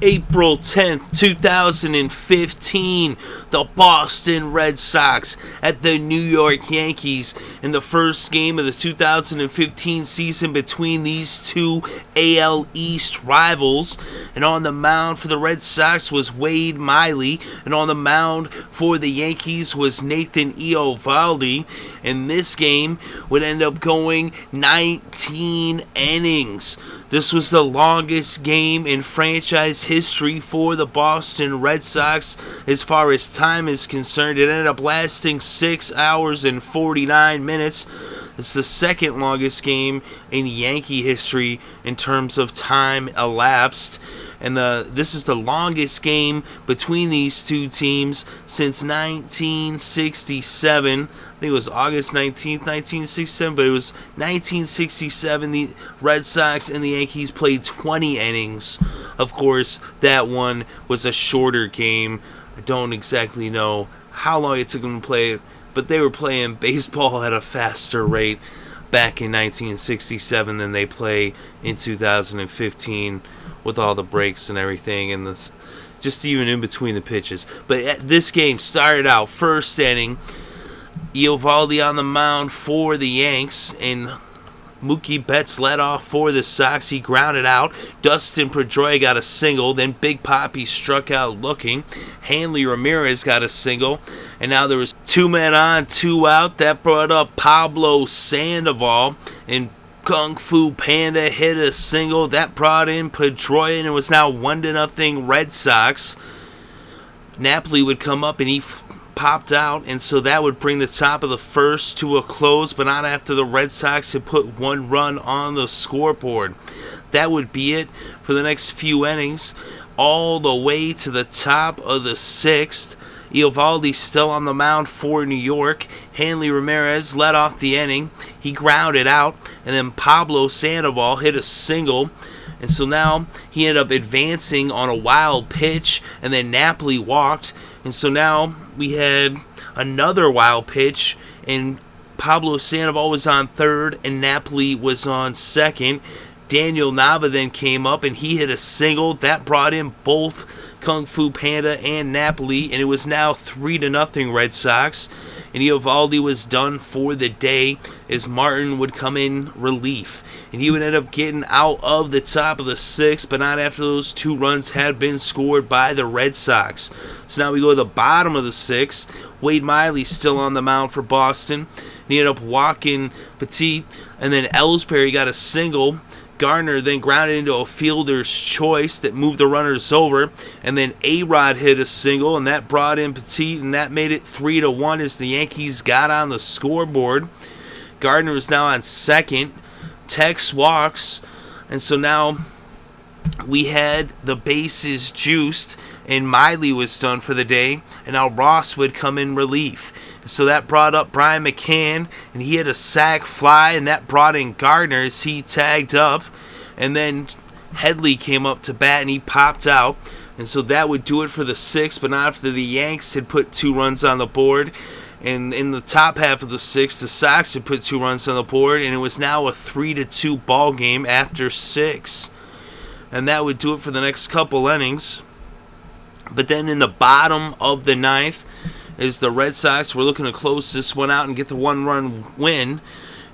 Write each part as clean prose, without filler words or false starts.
April 10th, 2015, the Boston Red Sox at the New York Yankees in the first game of the 2015 season between these two AL East rivals. And on the mound for the Red Sox was Wade Miley, and on the mound for the Yankees was Nathan Eovaldi. And this game would end up going 19 innings. This was the longest game in franchise history for the Boston Red Sox as far as time is concerned. It ended up lasting 6 hours and 49 minutes. It's the second longest game in Yankee history in terms of time elapsed. And this is the longest game between these two teams since 1967. I think it was August 19th, 1967, but it was 1967. The Red Sox and the Yankees played 20 innings. Of course, that one was a shorter game. I don't exactly know how long it took them to play it, but they were playing baseball at a faster rate back in 1967 than they play in 2015 with all the breaks and everything and this, just even in between the pitches. But this game started out first inning, Eovaldi on the mound for the Yanks, and Mookie Betts led off for the Sox. He grounded out. Dustin Pedroia got a single. Then Big Papi struck out looking. Hanley Ramirez got a single. And now there was 2 men on, 2 out. That brought up Pablo Sandoval. And Kung Fu Panda hit a single. That brought in Pedroia, and it was now 1-0 Red Sox. Napoli would come up, and he popped out, and so that would bring the top of the first to a close, but not after the Red Sox had put 1 run on the scoreboard. That would be it for the next few innings, all the way to the top of the 6th. Eovaldi still on the mound for New York. Hanley Ramirez led off the inning. He grounded out, and then Pablo Sandoval hit a single. And so now he ended up advancing on a wild pitch, and then Napoli walked. And so now we had another wild pitch, and Pablo Sandoval was on third, and Napoli was on second. Daniel Nava then came up, and he hit a single. That brought in both Kung Fu Panda and Napoli, and it was now 3-0 Red Sox. And Eovaldi was done for the day as Martin would come in relief. And he would end up getting out of the top of the 6th, but not after those 2 runs had been scored by the Red Sox. So now we go to the bottom of the 6th. Wade Miley still on the mound for Boston. And he ended up walking Petit, and then Ellsbury got a single. Gardner then grounded into a fielder's choice that moved the runners over, and then A-Rod hit a single, and that brought in Petit, and that made it 3-1 as the Yankees got on the scoreboard. Gardner is now on second. Tex walks, and so now we had the bases juiced, and Miley was done for the day, and now Ross would come in relief. So that brought up Brian McCann, and he had a sac fly, and that brought in Gardner as he tagged up. And then Headley came up to bat, and he popped out. And so that would do it for the 6th, but not after the Yanks had put 2 runs on the board. And in the top half of the 6th, the Sox had put 2 runs on the board, and it was now a 3-2 ball game after 6. And that would do it for the next couple innings. But then in the bottom of the 9th, as the Red Sox were looking to close this one out and get the 1-run win,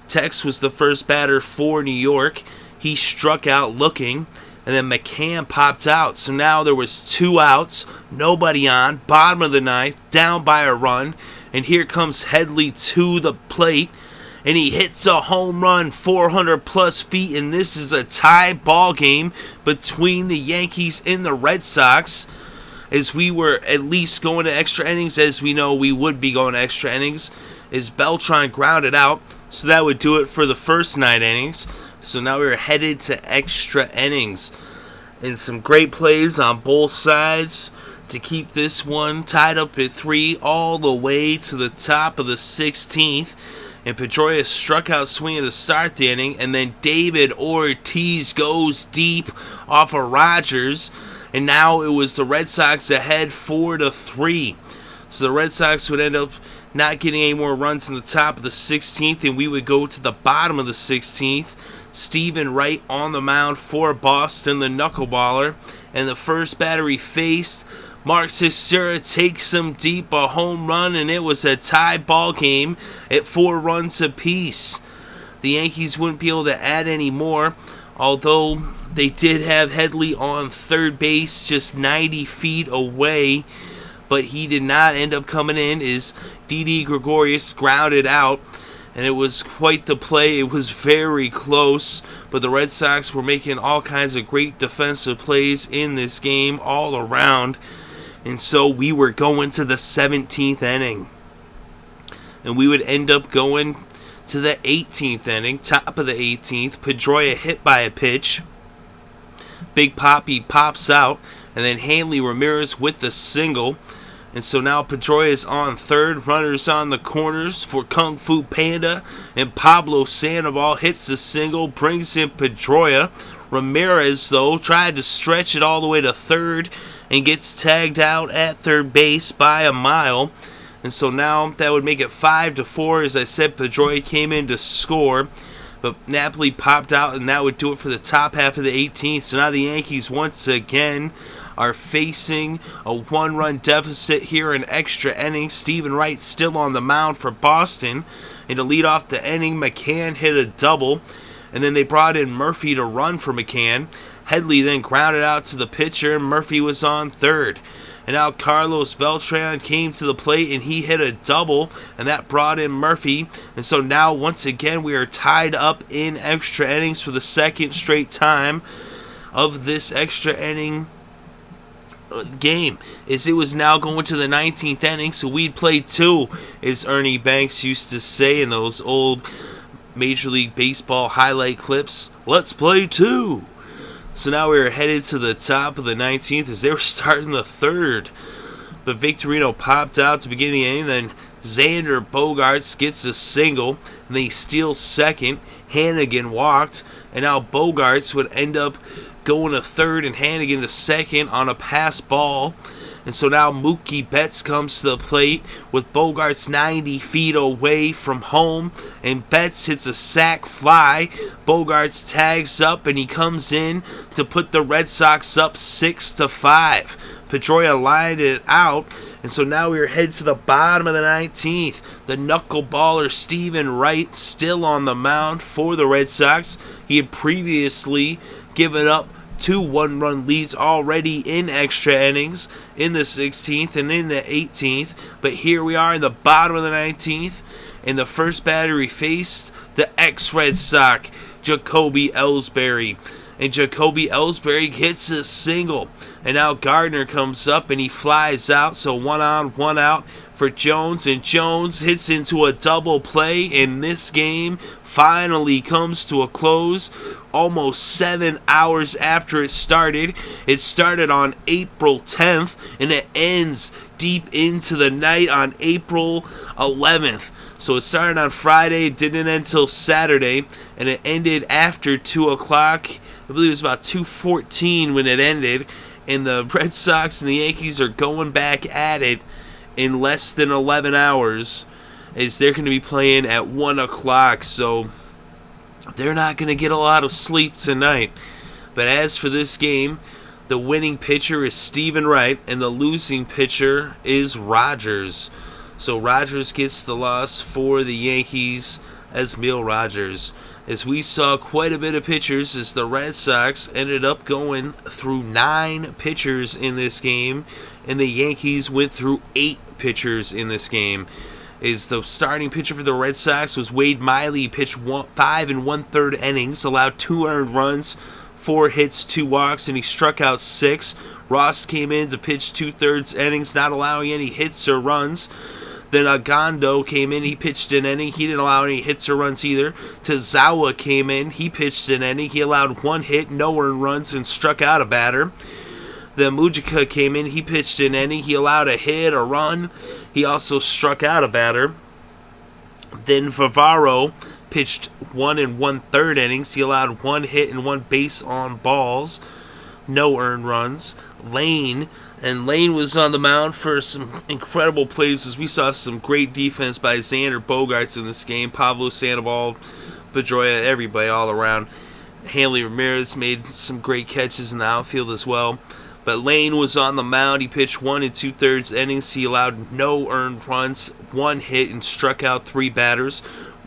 Tex was the first batter for New York. He struck out looking, and then McCann popped out. So now there was 2 outs, nobody on, bottom of the 9th, down by a run, and here comes Headley to the plate, and he hits a home run 400-plus feet, and this is a tie ball game between the Yankees and the Red Sox, as we were at least going to extra innings, as we know we would be going to extra innings, as Beltran grounded out. So that would do it for the first 9 innings. So now we're headed to extra innings. And some great plays on both sides to keep this one tied up at 3 all the way to the top of the 16th. And Pedroia struck out swinging to start the inning, and then David Ortiz goes deep off of Rogers. And now it was the Red Sox ahead 4-3. So the Red Sox would end up not getting any more runs in the top of the 16th, and we would go to the bottom of the 16th. Stephen Wright on the mound for Boston, the knuckleballer. And the first batter he faced, Mark Teixeira takes him deep, a home run, and it was a tie ball game at 4 runs apiece. The Yankees wouldn't be able to add any more, although they did have Headley on third base just 90 feet away, but he did not end up coming in as Didi Gregorius grounded out, and it was quite the play. It was very close, but the Red Sox were making all kinds of great defensive plays in this game all around. And so we were going to the 17th inning. And we would end up going to the 18th inning, top of the 18th. Pedroia hit by a pitch. Big Papi pops out. And then Hanley Ramirez with the single. And so now Pedroia is on third. Runners on the corners for Kung Fu Panda. And Pablo Sandoval hits the single, brings in Pedroia. Ramirez, though, tried to stretch it all the way to third and gets tagged out at third base by a mile. And so now that would make it 5-4. As I said, Pedroia came in to score, but Napoli popped out, and that would do it for the top half of the 18th. So now the Yankees once again are facing a 1-run deficit here in extra innings. Stephen Wright still on the mound for Boston. And to lead off the inning, McCann hit a double. And then they brought in Murphy to run for McCann. Headley then grounded out to the pitcher, and Murphy was on third. And now Carlos Beltran came to the plate, and he hit a double, and that brought in Murphy. And so now, once again, we are tied up in extra innings for the second straight time of this extra inning game. As it was now going to the 19th inning, so we'd play 2, as Ernie Banks used to say in those old Major League Baseball highlight clips. Let's play 2. So now we are headed to the top of the 19th as they were starting the third. But Victorino popped out to begin the inning. Then Xander Bogaerts gets a single. And then he steals second. Hannigan walked. And now Bogaerts would end up going to third and Hannigan to second on a pass ball. And so now Mookie Betts comes to the plate with Bogaerts 90 feet away from home. And Betts hits a sac fly. Bogaerts tags up and he comes in to put the Red Sox up 6-5. Pedroia lined it out. And so now we are headed to the bottom of the 19th. The knuckleballer Stephen Wright still on the mound for the Red Sox. He had previously given up 2 1-run leads already in extra innings in the 16th and in the 18th. But here we are in the bottom of the 19th. And the first batter he faced, the ex-Red Sox, Jacoby Ellsbury. And Jacoby Ellsbury hits a single. And now Gardner comes up and he flies out. So 1 on, 1 out for Jones. And Jones hits into a double play. And this game finally comes to a close almost 7 hours after it started. It started on April 10th. And it ends deep into the night on April 11th. So it started on Friday, it didn't end until Saturday, and it ended after 2 o'clock. I believe it was about 2:14 when it ended, and the Red Sox and the Yankees are going back at it in less than 11 hours, as they're going to be playing at 1 o'clock, so they're not going to get a lot of sleep tonight. But as for this game, the winning pitcher is Stephen Wright, and the losing pitcher is Rogers. So Rogers gets the loss for the Yankees as Emil Rogers. As we saw quite a bit of pitchers as the Red Sox ended up going through 9 pitchers in this game, and the Yankees went through 8 pitchers in this game. As the starting pitcher for the Red Sox was Wade Miley. He pitched 5 1/3 innings, allowed 2 earned runs, 4 hits, 2 walks, and he struck out 6. Ross came in to pitch 2/3 innings, not allowing any hits or runs. Then Agondo came in, he pitched an inning, he didn't allow any hits or runs either. Tazawa came in, he pitched an inning, he allowed 1 hit, no earned runs, and struck out a batter. Then Mujica came in, he pitched an inning, he allowed a hit, a run, he also struck out a batter. Then Favaro pitched 1 1/3 innings, he allowed 1 hit and 1 base on balls, no earned runs. Lane was on the mound for some incredible plays as we saw some great defense by Xander Bogaerts in this game. Pablo Sandoval, Pedroia, everybody all around. Hanley Ramirez made some great catches in the outfield as well. But Lane was on the mound. He pitched 1 2/3 innings. He allowed no earned runs, 1 hit, and struck out 3 batters.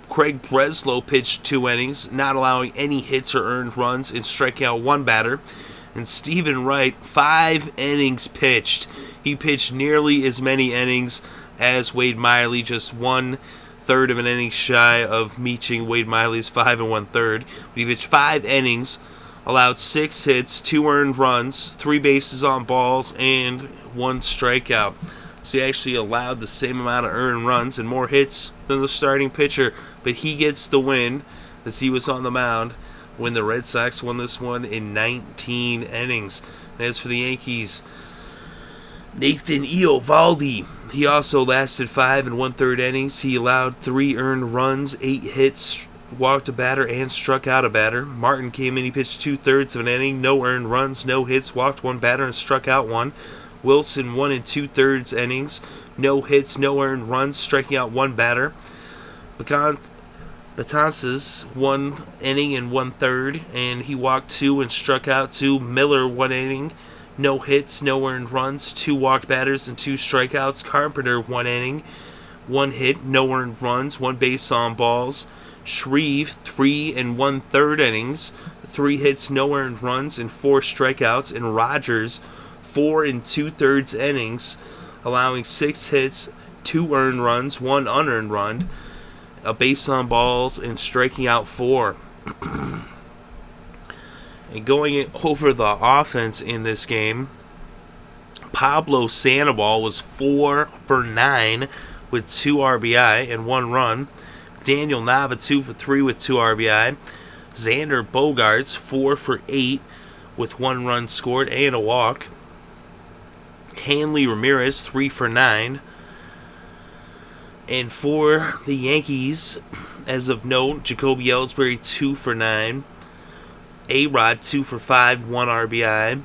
Craig Breslow pitched 2 innings, not allowing any hits or earned runs, and striking out 1 batter. And Stephen Wright, 5 innings pitched. He pitched nearly as many innings as Wade Miley, just 1/3 of an inning shy of reaching Wade Miley's 5 1/3. But he pitched 5 innings, allowed 6 hits, 2 earned runs, 3 bases on balls, and 1 strikeout. So he actually allowed the same amount of earned runs and more hits than the starting pitcher. But he gets the win as he was on the mound when the Red Sox won this one in 19 innings. And as for the Yankees, Nathan Eovaldi, he also lasted 5 1/3 innings. He allowed 3 earned runs, 8 hits, walked a batter, and struck out a batter. Martin came in, he pitched 2/3 of an inning, no earned runs, no hits, walked 1 batter, and struck out 1. Wilson 1 2/3 innings, no hits, no earned runs, striking out 1 batter. Betances 1 inning and 1/3, and he walked 2 and struck out 2. Miller 1 inning, no hits, no earned runs, 2 walked batters, and 2 strikeouts. Carpenter 1 inning, 1 hit, no earned runs, 1 base on balls. Shreve 3 1/3 innings, 3 hits, no earned runs, and 4 strikeouts. And Rogers 4 2/3 innings, allowing 6 hits, 2 earned runs, 1 unearned run, a base on balls, and striking out 4. And going over the offense in this game, Pablo Sandoval was 4 for 9 with 2 RBI and 1 run. Daniel Nava 2 for 3 with 2 RBI. Xander Bogaerts 4 for 8 with 1 run scored and a walk. Hanley Ramirez 3 for 9. And for the Yankees, as of note, Jacoby Ellsbury 2 for 9. A-Rod 2 for 5, 1 RBI.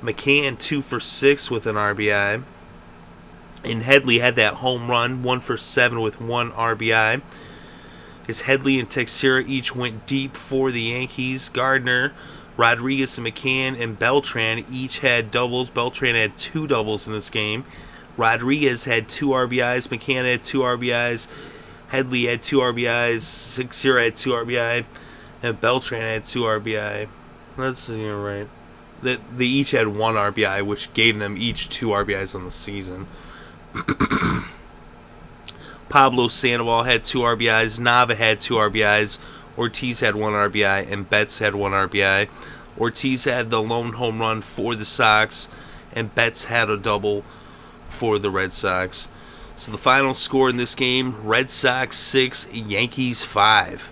McCann 2 for 6 with an RBI. And Headley had that home run, 1 for 7 with 1 RBI. As Headley and Teixeira each went deep for the Yankees. Gardner, Rodriguez, and McCann and Beltran each had doubles. Beltran had 2 doubles in this game. Rodriguez had 2 RBIs. McCann had 2 RBIs. Headley had 2 RBIs. Teixeira had 2 RBI. And Beltran had 2 RBI. That's right. They each had 1 RBI, which gave them each 2 RBIs on the season. Pablo Sandoval had 2 RBIs. Nava had 2 RBIs. Ortiz had 1 RBI. And Betts had 1 RBI. Ortiz had the lone home run for the Sox. And Betts had a double for the Red Sox. So the final score in this game, Red Sox 6, Yankees 5.